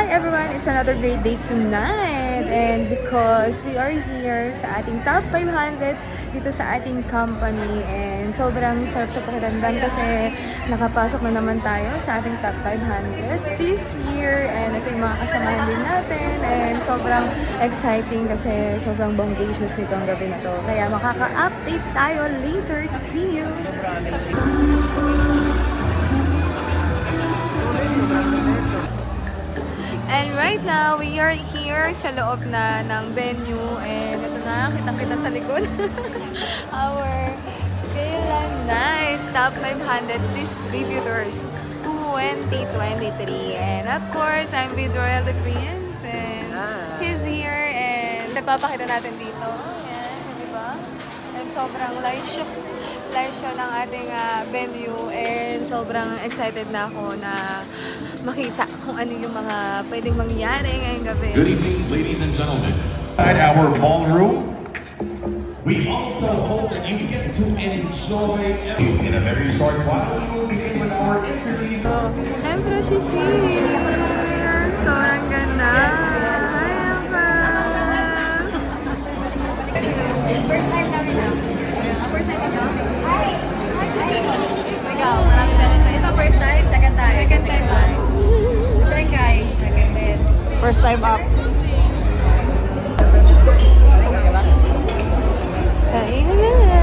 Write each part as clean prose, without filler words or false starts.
everyone! It's another great day tonight and because we are here sa ating top 500 dito sa ating company and sobrang sarap sa pakiramdam kasi nakapasok na naman tayo sa ating top 500 this year and ito yung mga kasamahan din natin and sobrang exciting kasi sobrang bongacious nitong gabi na to kaya makaka-update tayo later. See you! And right now, we are here sa loob na ng venue and ito na, kitang-kita sa likod. Our Kailan Night Top 500 Distributors 2023. And of course, I'm with Royal the Prince and he's here and napapakita natin dito. Ayan, di ba? And sobrang light show ng ating venue and sobrang excited na ako na makita kung ano yung mga pwedeng mangyari ngayong gabi. Good evening, ladies and gentlemen. At our ballroom, we also hope that you get to enjoy in a very short while. We will begin with our interview. So, Emperor, she's here. Sobrang ganda. Hi, Emperor. First time namin na. First time na. Hi! Ikaw, marami beses na. Ito first time, second time. Second time ba? Second din. First time up. Kain na na.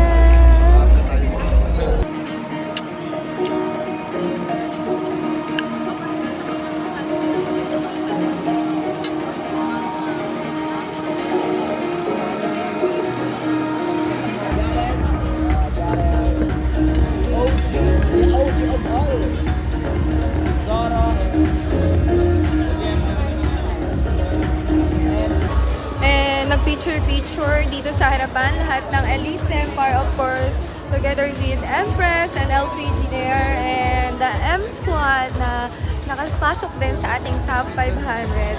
Nag-picture dito sa harapan lahat ng Elites Empire, of course, together with Empress and LPG there and the M Squad na nakapasok din sa ating top 500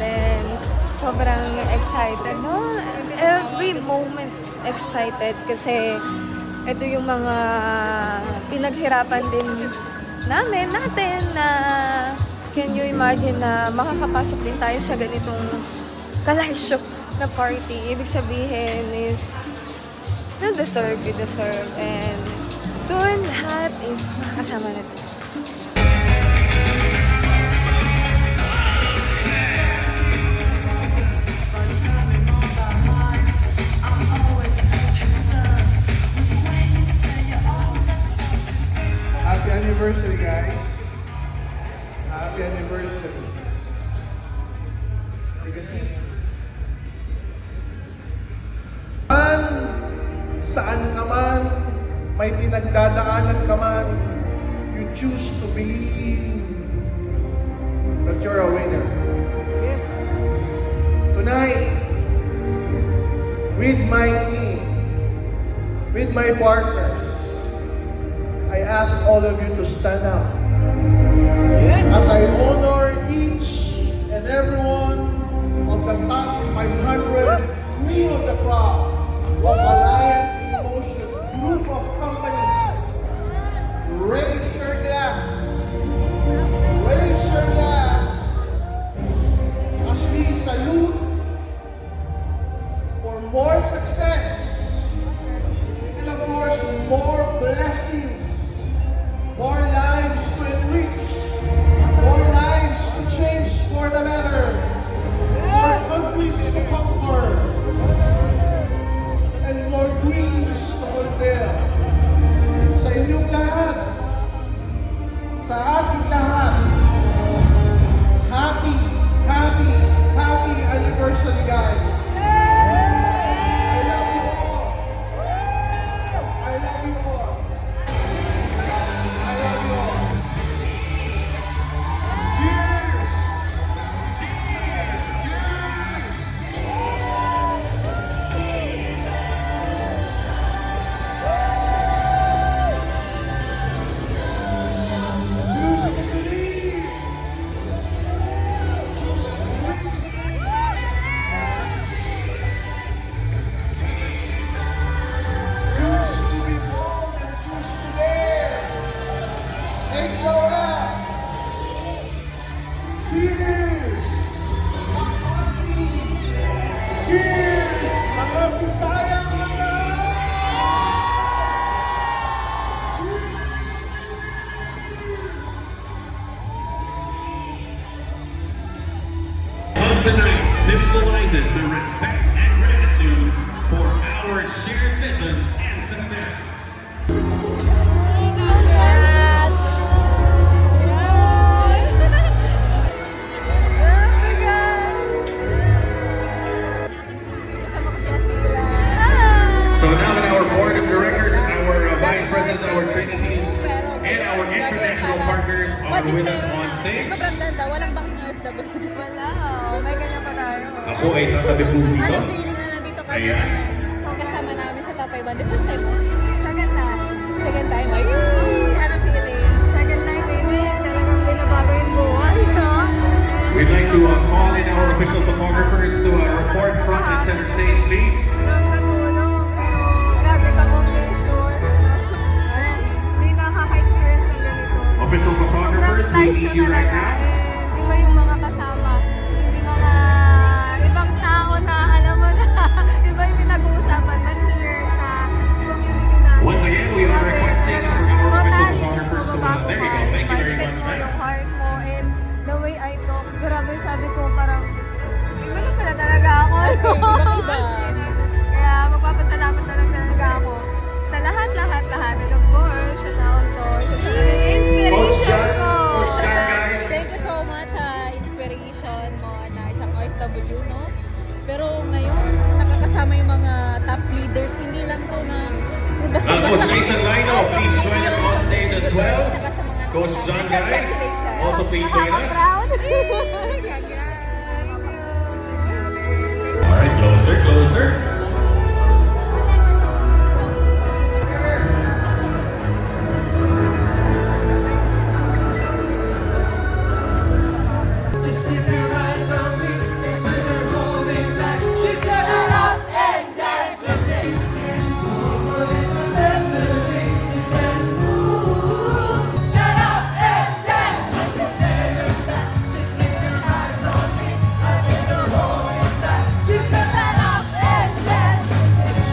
and sobrang excited, no? Every moment excited kasi ito yung mga pinaghirapan din natin na can you imagine na makakapasok din tayo sa ganitong kalasyok na party. Ibig sabihin is you deserve and soon lahat is makakasama natin. Happy anniversary, guys. Happy anniversary. Saan ka man, may pinagdadaanan ka man, you choose to believe that you're a winner. Tonight, with my team, with my partners, I ask all of you to stand up as I honor each and every one of the top 500 Queen of the Crowd of Alliance in Motion group of companies. Raise your glass. Raise your glass as we salute for more success and of course more blessings, more lives to enrich, more lives to change for the better, more countries to conquer, and more dreams to fulfill. Sa inyong lahat, sa ating lahat, happy anniversary, guys! I love you all! I love you all! I love you all! Cheers! Cheers! tonight symbolizes the respect and gratitude for our shared vision and success. Kasama ko sila sila. So now that our board of directors, our vice presidents, our training teams, and our international partners are with us on stage, Sobrang ganda, walang bang OFW. Wala. Oh, may ganyan pa tayo. ako ay tatabi po dito. Anong feeling na nandito kami? Ayan. So kasama namin sa Top 5. The first time mo? Second time. Second time? Ay, anong feeling? Second time, hindi. Talagang binabago yung buhay, no? We'd like to call in our official photographers to report front and center stage, please. Sobrang katulong, pero grabe ka conditions. Hindi nakaka-experience ng ganito. Official photographers, we Sobrang need flash you right talaga. now. And iba yung mga kasama. Hindi mga ibang tao na alam mo na iba yung pinag-uusapan. But here sa community natin. Once again, we are grabe, requesting talagang for our totality, photographers to mababago there you ka, go. Thank you very mindset much, mo, ma'am. yung heart mo, and the way I talk. Grabe, sabi ko parang iba na pala talaga ako. Iba-iba. Kaya magpapasalamat na lang talaga ako sa lahat. And of course, sa taon ko, isa sa mga inspiration ko. Coach John, guys. Thank you so much sa inspiration mo na isang OFW, no? Pero ngayon, nakakasama yung mga top leaders. Hindi lang to na yung basta-basta. Coach Jason Lino, please join us on stage as well. Saka sa mga Coach John Guy, Congratulations. also please join us. Nakaka-proud. All right, closer. Just keep your eyes on me, it's when they're holding back. She said, "Shut up and dance with me." It's cool, it's my destiny. She said, "Ooh, shut up and dance with me." Just keep your eyes on me, I said, "They're holding back." She said, "Shut up and dance with me."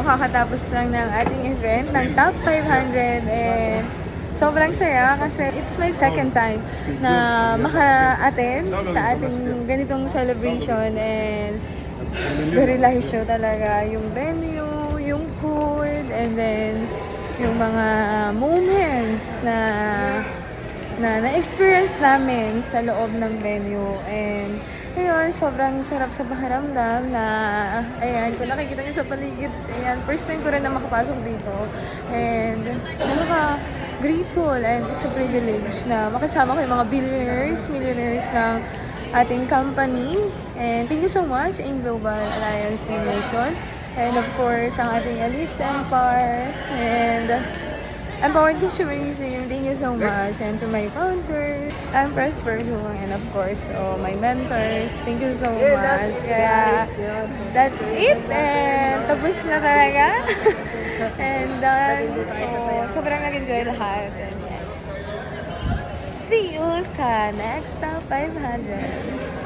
kakatapos lang ng ating event ng Top 500 and sobrang saya kasi it's my second time na maka-attend sa ating ganitong celebration and very nice show talaga. Yung venue, yung food, and then yung mga moments na na-experience namin sa loob ng venue. And ngayon, sobrang sarap sa pakiramdam na, ayan, kung nakikita niyo sa paligid, ayan, first time ko rin na makapasok dito. And grateful and it's a privilege na makasama ko yung mga billionaires, millionaires ng ating company. And thank you so much in Global Alliance Mission. And of course, ang ating Elites Empire and Empowered Consumerism, thank you so much. And to my founder, Empress Verdung, and of course, my mentors, thank you so much. Kaya, that's it. And tapos na talaga. And so, sobrang nag-enjoy lahat. And, see you sa next Top 500.